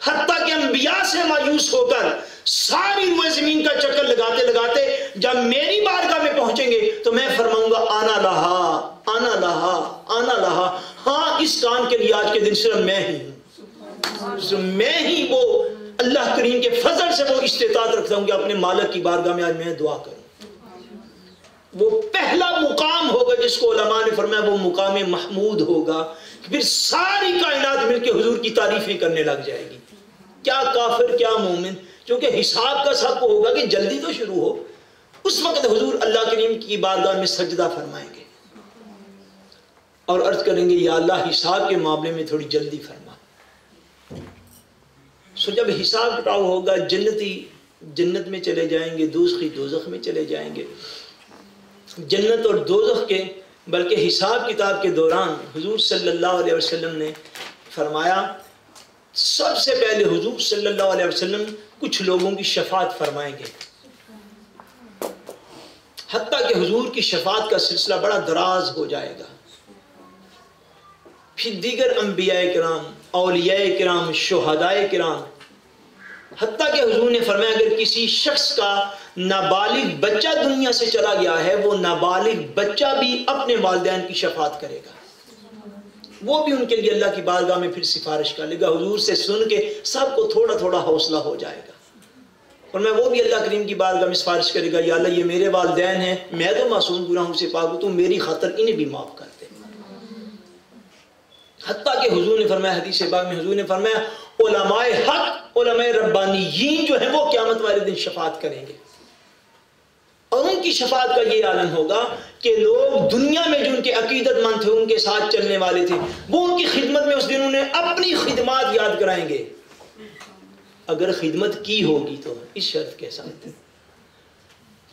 حتیٰ کہ انبیاء سے مایوس ہو کر ساری روئے زمین کا چکر لگاتے لگاتے جب میری بارگاہ میں پہنچیں گے تو میں فرماؤں گا آنا لہا آنا لہا آنا لہا. ہاں اس کام کے لیے آج کے دن صرف میں ہی ہوں, میں ہی وہ اللہ کریم کے فضل سے وہ استطاعت رکھتا ہوں کہ اپنے مالک کی بارگاہ میں آج میں دعا کروں. وہ پہلا مقام ہوگا جس کو علماء نے فرمایا وہ مقام محمود ہوگا, پھر ساری کائنات مل کے حضور کی تعریفیں کرنے لگ جائے گی. کیا کافر کیا مومن, کیونکہ حساب کا سب کو ہوگا کہ جلدی تو شروع ہو. اس وقت حضور اللہ کریم کی بارگاہ میں سجدہ فرمائیں گے اور عرض کریں گے یا اللہ حساب کے معاملے میں تھوڑی جلدی فرما. سو جب حساب کتاب ہوگا جنتی جنت میں چلے جائیں گے, دوزخی دوزخ میں چلے جائیں گے. جنت اور دوزخ کے بلکہ حساب کتاب کے دوران حضور صلی اللہ علیہ وسلم نے فرمایا سب سے پہلے حضور صلی اللہ علیہ وسلم کچھ لوگوں کی شفاعت فرمائیں گے, حتیٰ کہ حضور کی شفاعت کا سلسلہ بڑا دراز ہو جائے گا. پھر دیگر انبیاء کرام, اولیاء کرام, شہداء کرام, حتیٰ کہ حضور نے فرمایا اگر کسی شخص کا نابالغ بچہ دنیا سے چلا گیا ہے وہ نابالغ بچہ بھی اپنے والدین کی شفاعت کرے گا, وہ بھی ان کے لیے اللہ کی بارگاہ میں پھر سفارش کر لے گا. حضور سے سن کے سب کو تھوڑا تھوڑا حوصلہ ہو جائے گا, اور میں وہ بھی اللہ کریم کی بارگاہ میں سفارش کرے گا یا اللہ یہ میرے والدین ہیں, میں تو معصوم گناہوں سے پاک ہوں, تو میری خاطر انہیں بھی معاف کر دے. حتیٰ کہ حضور نے فرمایا حدیث پاک میں حضور نے فرمایا علماء حق علماء ربانیین جو ہیں وہ قیامت والے دن شفاعت کریں گے, اور ان کی شفاعت کا یہ عالم ہوگا کہ لوگ دنیا میں جو ان کے عقیدت مند تھے, ان کے ساتھ چلنے والے تھے, وہ ان کی خدمت میں اس دن انہیں اپنی خدمات یاد کرائیں گے, اگر خدمت کی ہوگی تو اس شرط کے ساتھ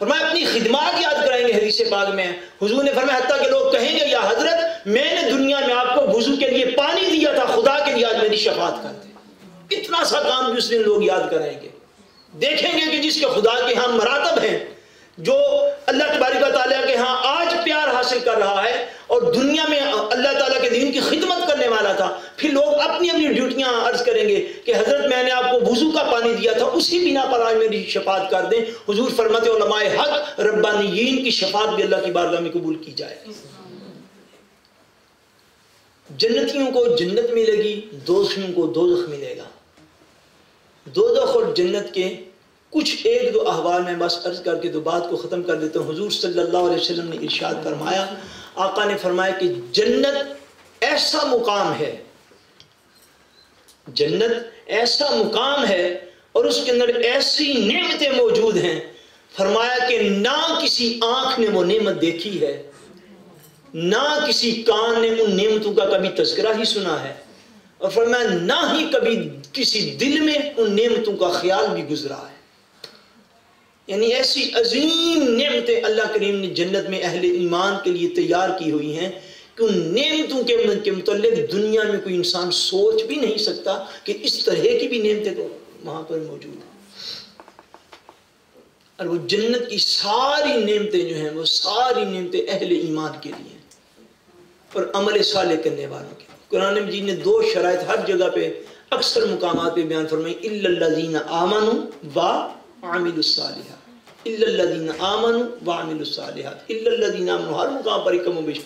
فرمایا اپنی خدمات یاد کرائیں گے. حدیث پاک میں حضور نے فرمایا حتیٰ کہ لوگ کہیں گے یا حضرت میں نے دنیا میں آپ کو وضو کے لیے پانی دیا تھا, خدا کے لیے آج میری شفاعت کر دے. اتنا سا کام بھی اس دن لوگ یاد کرائیں گے. دیکھیں گے کہ جس کے خدا کے ہاں مراتب ہیں, جو اللہ تبارک و تعالیٰ کے ہاں آج پیار حاصل کر رہا ہے اور دنیا میں اللہ تعالیٰ کے دین کی خدمت کرنے والا تھا, پھر لوگ اپنی اپنی ڈیوٹیاں عرض کریں اسی بنا پر آج میری شفاعت کر دیں۔ حضور فرماتے علماء حق ربانیین کی شفاعت بھی اللہ کی بارگاہ میں قبول کی جائے۔ جنتیوں کو جنت ملے گی، دوزخیوں کو دوزخ ملے گا۔ دوزخ اور جنت کے کچھ ایک دو احوال میں بس عرض کر کے تو بات کو ختم کر دیتا ہوں۔ حضور صلی اللہ علیہ وسلم نے ارشاد فرمایا، آقا نے فرمایا کہ جنت ایسا مقام ہے، جنت ایسا مقام ہے اور اس کے اندر ایسی نعمتیں موجود ہیں، فرمایا کہ نہ کسی آنکھ نے وہ نعمت دیکھی ہے، نہ کسی کان نے ان نعمتوں کا کبھی تذکرہ ہی سنا ہے، اور فرمایا نہ ہی کبھی کسی دل میں ان نعمتوں کا خیال بھی گزرا ہے۔ یعنی ایسی عظیم نعمتیں اللہ کریم نے جنت میں اہل ایمان کے لیے تیار کی ہوئی ہیں کہ ان نعمتوں کے متعلق دنیا میں کوئی انسان سوچ بھی نہیں سکتا کہ اس طرح کی بھی نعمتیں تو وہاں پر موجود ہیں۔ اور وہ جنت کی ساری نعمتیں جو ہیں وہ ساری نعمتیں اہل ایمان کے لیے ہیں اور عمل صالح کرنے والوں کے لیے۔ قرآن مجید نے دو شرائط ہر جگہ پہ اکثر مقامات پہ بیان فرمائی، الا الذین آمنوا وعملوا الصالحات، الا الذین آمنوا وعملوا الصالحات، الا الذین آمنوا، ہر مقام پر کم و بیش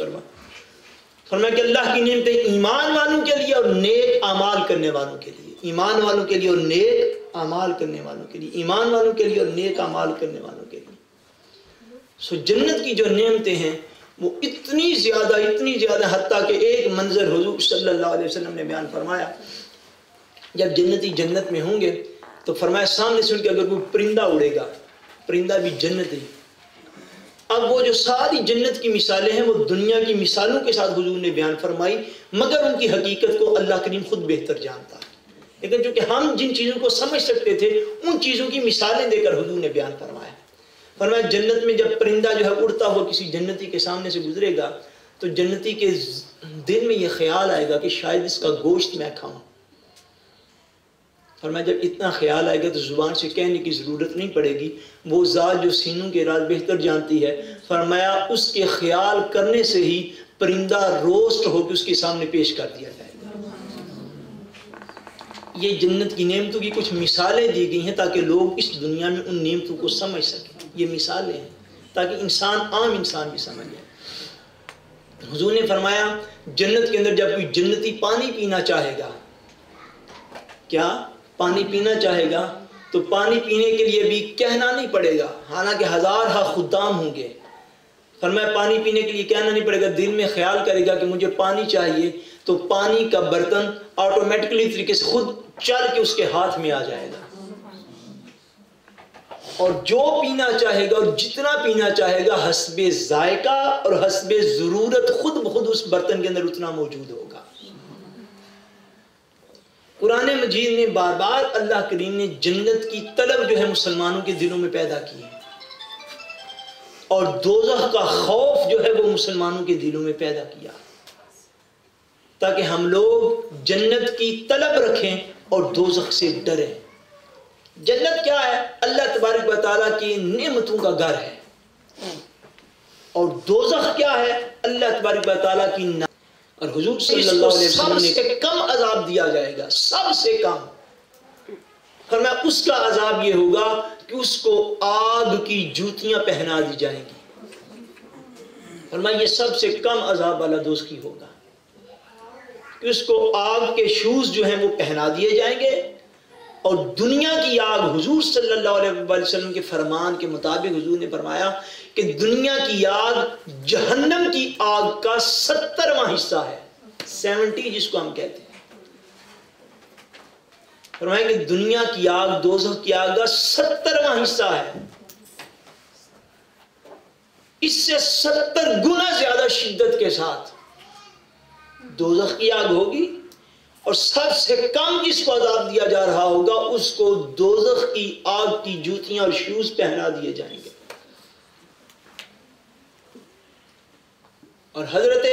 فرمایا کہ اللہ کی نعمتیں ایمان والوں کے لیے اور نیک اعمال کرنے والوں کے لیے، ایمان والوں کے لیے اور نیک اعمال کرنے والوں کے لیے، ایمان والوں کے لیے اور نیک اعمال کرنے والوں کے لیے۔ سو جنت کی جو نعمتیں ہیں وہ اتنی زیادہ حتیٰ کہ ایک منظر حضور صلی اللہ علیہ وسلم نے بیان فرمایا، جب جنتی جنت میں ہوں گے تو فرمایا سامنے سے ان کے اگر کوئی پرندہ اڑے گا، پرندہ بھی جنت ہے۔ اب وہ جو ساری جنت کی مثالیں ہیں وہ دنیا کی مثالوں کے ساتھ حضور نے بیان فرمائی، مگر ان کی حقیقت کو اللہ کریم خود بہتر جانتا ہے۔ لیکن چونکہ ہم جن چیزوں کو سمجھ سکتے تھے ان چیزوں کی مثالیں دے کر حضور نے بیان فرمایا۔ فرمایا جنت میں جب پرندہ جو ہے اڑتا ہوا کسی جنتی کے سامنے سے گزرے گا تو جنتی کے دل میں یہ خیال آئے گا کہ شاید اس کا گوشت میں کھاؤں۔ فرمایا جب اتنا خیال آئے گا تو زبان سے کہنے کی ضرورت نہیں پڑے گی، وہ ذات جو سینوں کے راز بہتر جانتی ہے، فرمایا اس کے خیال کرنے سے ہی پرندہ روسٹ ہو کے اس کے سامنے پیش کر دیا جائے گا۔ یہ جنت کی نعمتوں کی کچھ مثالیں دی گئی ہیں تاکہ لوگ اس دنیا میں ان نعمتوں کو سمجھ سکیں۔ یہ مثالیں ہیں تاکہ عام انسان بھی سمجھ جائے۔ حضور نے فرمایا جنت کے اندر جب کوئی جنتی پانی پینا چاہے گا، کیا پانی پینا چاہے گا تو پانی پینے کے لیے بھی کہنا نہیں پڑے گا، حالانکہ ہزارہ خدام ہوں گے۔ فرمایا پانی پینے کے لیے کہنا نہیں پڑے گا، دل میں خیال کرے گا کہ مجھے پانی چاہیے تو پانی کا برتن آٹومیٹکلی طریقے سے خود چل کے اس کے ہاتھ میں آ جائے گا، اور جو پینا چاہے گا اور جتنا پینا چاہے گا حسب ذائقہ اور حسب ضرورت خود بخود اس برتن کے اندر اتنا موجود ہوگا۔ قرآن مجید نے بار بار اللہ کریم نے جنت کی طلب جو ہے مسلمانوں کے دلوں میں پیدا کی ہے، اور دوزخ کا خوف جو ہے وہ مسلمانوں کے دلوں میں پیدا کیا، تاکہ ہم لوگ جنت کی طلب رکھیں اور دوزخ سے ڈریں۔ جنت کیا ہے؟ اللہ تبارک و تعالیٰ کی نعمتوں کا گھر ہے، اور دوزخ کیا ہے؟ اللہ تبارک و تعالیٰ کی اور حضور صلی اللہ علیہ وسلم نے سب سے کم عذاب دیا جائے گا، سب سے کم۔ فرمایا اس کا عذاب یہ ہوگا کہ اس کو آگ کی جوتیاں پہنا دی جائیں گی۔ فرمایا یہ سب سے کم عذاب والا دوزخی ہوگا کہ اس کو آگ کے شوز جو ہیں وہ پہنا دیے جائیں گے، اور دنیا کی آگ حضور صلی اللہ علیہ وسلم کے فرمان کے مطابق حضور نے فرمایا کہ دنیا کی آگ جہنم کی آگ کا 70واں حصہ ہے، 70 جس کو ہم کہتے ہیں۔ فرمایا کہ دنیا کی آگ دوزخ کی آگ کا 70واں حصہ ہے، اس سے 70 گنا زیادہ شدت کے ساتھ دوزخ کی آگ ہوگی، اور سب سے کم جس کو عذاب دیا جا رہا ہوگا اس کو دوزخ کی آگ کی جوتیاں اور شوز پہنا دیے جائیں گے۔ اور حضرت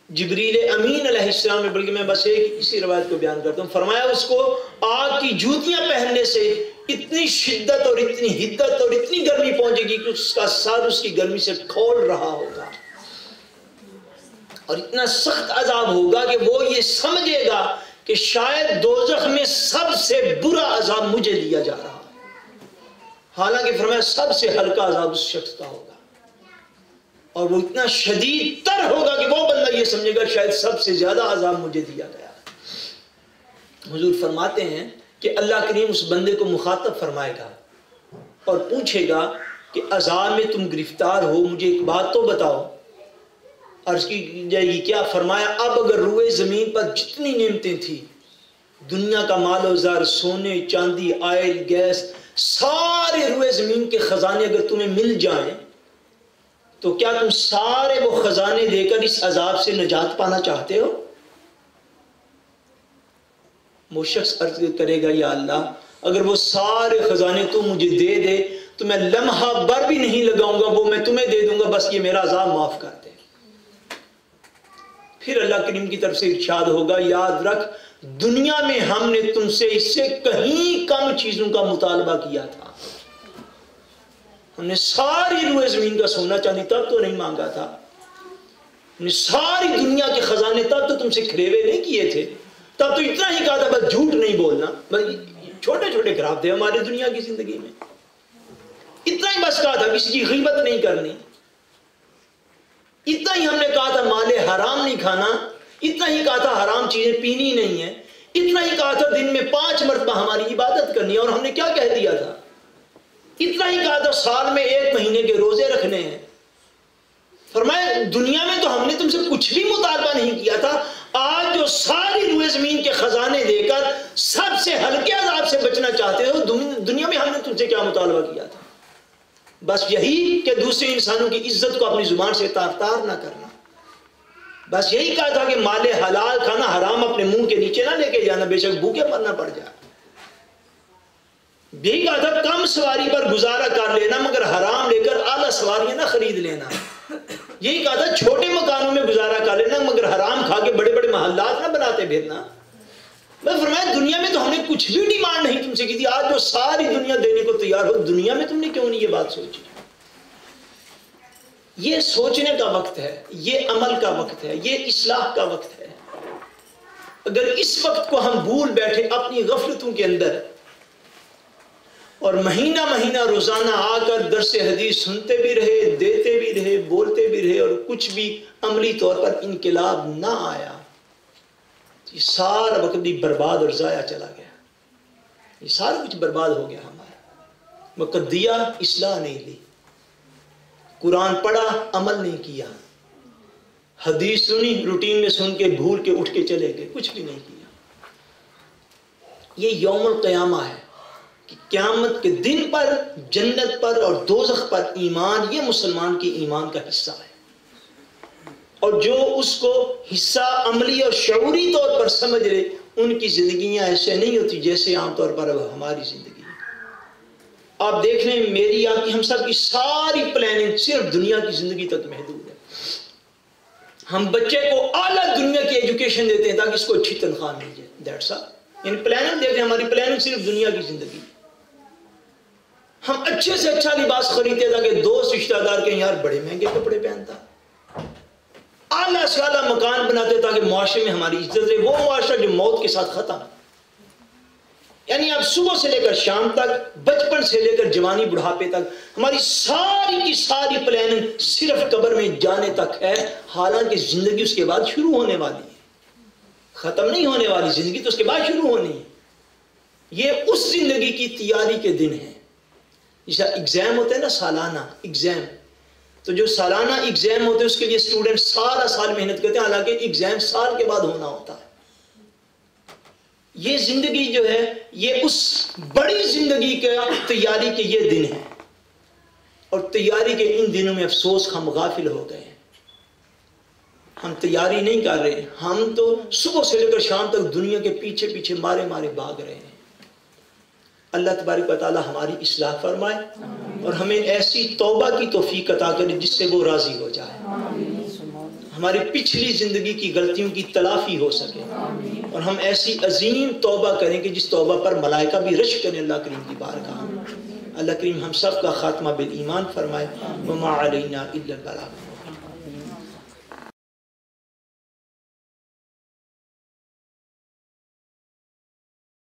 جبریل امین علیہ السلام نے، بلکہ میں بس ایک اسی روایت کو بیان کرتا ہوں، فرمایا اس کو آگ کی جوتیاں پہننے سے اتنی شدت اور اتنی حدت اور اتنی گرمی پہنچے گی کہ اس کا سر اس کی گرمی سے کھول رہا ہوگا، اور اتنا سخت عذاب ہوگا کہ وہ یہ سمجھے گا کہ شاید دوزخ میں سب سے برا عذاب مجھے دیا جا رہا ہے، حالانکہ فرمایا سب سے ہلکا عذاب اس شخص کا ہوگا، اور وہ اتنا شدید تر ہوگا کہ وہ بندہ یہ سمجھے گا شاید سب سے زیادہ عذاب مجھے دیا گیا ہے۔ حضور فرماتے ہیں کہ اللہ کریم اس بندے کو مخاطب فرمائے گا اور پوچھے گا کہ عذاب میں تم گرفتار ہو، مجھے ایک بات تو بتاؤ۔ عرض کی جائے گی کیا؟ فرمایا اب اگر روئے زمین پر جتنی نعمتیں تھیں، دنیا کا مال و زر، سونے چاندی، آئل گیس، سارے روئے زمین کے خزانے اگر تمہیں مل جائیں تو کیا تم سارے وہ خزانے دے کر اس عذاب سے نجات پانا چاہتے ہو؟ وہ شخص عرض کرے گا یا اللہ اگر وہ سارے خزانے تو مجھے دے دے تو میں لمحہ بھر بھی نہیں لگاؤں گا، وہ میں تمہیں دے دوں گا، بس یہ میرا عذاب معاف کر دے۔ پھر اللہ کریم کی طرف سے ارشاد ہوگا یاد رکھ دنیا میں ہم نے تم سے اس سے کہیں کم چیزوں کا مطالبہ کیا تھا، ہم نے ساری روئے زمین کا سونا چاندی تب تو نہیں مانگا تھا، ہم نے ساری دنیا کے خزانے تب تو تم سے کھریوے نہیں کیے تھے، تب تو اتنا ہی کہا تھا بس جھوٹ نہیں بولنا، بس چھوٹے چھوٹے خراب تھے ہماری دنیا کی زندگی میں، اتنا ہی بس کہا تھا کسی کی غیبت نہیں کرنی، اتنا ہی ہم نے کہا تھا مال حرام نہیں کھانا، اتنا ہی کہا تھا حرام چیزیں پینی نہیں ہے، اتنا ہی کہا تھا دن میں 5 مرتبہ ہماری عبادت کرنی ہے، اور ہم نے کیا کہہ دیا تھا؟ اتنا ہی کہا تھا سال میں 1 مہینے کے روزے رکھنے ہیں۔ فرمایا دنیا میں تو ہم نے تم سے کچھ بھی مطالبہ نہیں کیا تھا، آج جو ساری روئے زمین کے خزانے دے کر سب سے ہلکے عذاب سے بچنا چاہتے ہو، دنیا میں ہم نے تم سے کیا مطالبہ کیا تھا؟ بس یہی کہ دوسرے انسانوں کی عزت کو اپنی زبان سے تار نہ کرنا، بس یہی کہا تھا کہ مال حلال کھانا، حرام اپنے منہ کے نیچے نہ لے کے جانا، بے شک بھوکے مرنا پڑ جائے، یہی کہا تھا کم سواری پر گزارا کر لینا مگر حرام لے کر اعلیٰ سواریاں نہ خرید لینا، یہی کہا تھا چھوٹے مکانوں میں گزارا کر لینا مگر حرام کھا کے بڑے بڑے محلات نہ بناتے پھرنا۔ میں فرمایا دنیا میں تو ہم نے کچھ بھی ڈیمانڈ نہیں تم سے کی تھی، آج جو ساری دنیا دینے کو تیار ہو، دنیا میں تم نے کیوں نہیں یہ بات سوچی؟ یہ سوچنے کا وقت ہے، یہ عمل کا وقت ہے، یہ اصلاح کا وقت ہے۔ اگر اس وقت کو ہم بھول بیٹھے اپنی غفلتوں کے اندر اور مہینہ مہینہ روزانہ آ کر درس حدیث سنتے بھی رہے، دیتے بھی رہے، بولتے بھی رہے، اور کچھ بھی عملی طور پر انقلاب نہ آیا، یہ سارا وقت بھی برباد اور ضائع چلا گیا، یہ سارا کچھ برباد ہو گیا ہمارا۔ وقت دیا، اصلاح نہیں لی، قرآن پڑھا، عمل نہیں کیا، حدیث سنی، روٹین میں سن کے بھول کے اٹھ کے چلے گئے، کچھ بھی نہیں کیا۔ یہ یوم القیامہ ہے کہ قیامت کے دن پر جنت پر اور دوزخ پر ایمان، یہ مسلمان کی ایمان کا حصہ ہے، اور جو اس کو حصہ عملی اور شعوری طور پر سمجھ لے ان کی زندگیاں ایسے نہیں ہوتی جیسے عام طور پر ہماری زندگی ہے۔ آپ دیکھ لیں میری آپ کی ہم سب کی ساری پلاننگ صرف دنیا کی زندگی تک محدود ہے۔ ہم بچے کو اعلیٰ دنیا کی ایجوکیشن دیتے ہیں تاکہ اس کو اچھی تنخواہ مل جائے، دیٹس آل، یعنی پلاننگ دیکھ لیں، ہماری پلاننگ صرف دنیا کی زندگی۔ ہم اچھے سے اچھا لباس خریدتے تاکہ دوست رشتہ دار کے یار بڑے مہنگے کپڑے پہنتا، اعلیٰ سے اعلیٰ مکان بناتے تاکہ معاشرے میں ہماری عزت رہے، وہ معاشرہ جو موت کے ساتھ ختم ہے۔ یعنی اب صبح سے لے کر شام تک، بچپن سے لے کر جوانی بڑھاپے تک، ہماری ساری کی ساری پلاننگ صرف قبر میں جانے تک ہے، حالانکہ زندگی اس کے بعد شروع ہونے والی ہے، ختم نہیں ہونے والی زندگی تو اس کے بعد شروع ہونی ہے۔ یہ اس زندگی کی تیاری کے دن ہیں، جیسا ایگزام ہوتا ہے نا، سالانہ ایگزام، تو جو سالانہ ایگزام ہوتے ہیں اس کے لیے اسٹوڈنٹ سارا سال محنت کرتے ہیں، حالانکہ ایگزام سال کے بعد ہونا ہوتا ہے۔ یہ زندگی جو ہے یہ اس بڑی زندگی کا تیاری کے یہ دن ہے، اور تیاری کے ان دنوں میں افسوس ہم غافل ہو گئے ہیں، ہم تیاری نہیں کر رہے، ہم تو صبح سے لے کر شام تک دنیا کے پیچھے پیچھے مارے مارے بھاگ رہے ہیں۔ اللہ تبارک و تعالی ہماری اصلاح فرمائے اور ہمیں ایسی توبہ کی توفیق عطا کرے جس سے وہ راضی ہو جائے، ہماری پچھلی زندگی کی غلطیوں کی تلافی ہو سکے، اور ہم ایسی عظیم توبہ کریں کہ جس توبہ پر ملائکہ بھی رشک کریں اللہ کریم کی بارگاہ۔ اللہ کریم ہم سب کا خاتمہ بالایمان فرمائے، وما علینا الا البلاغ۔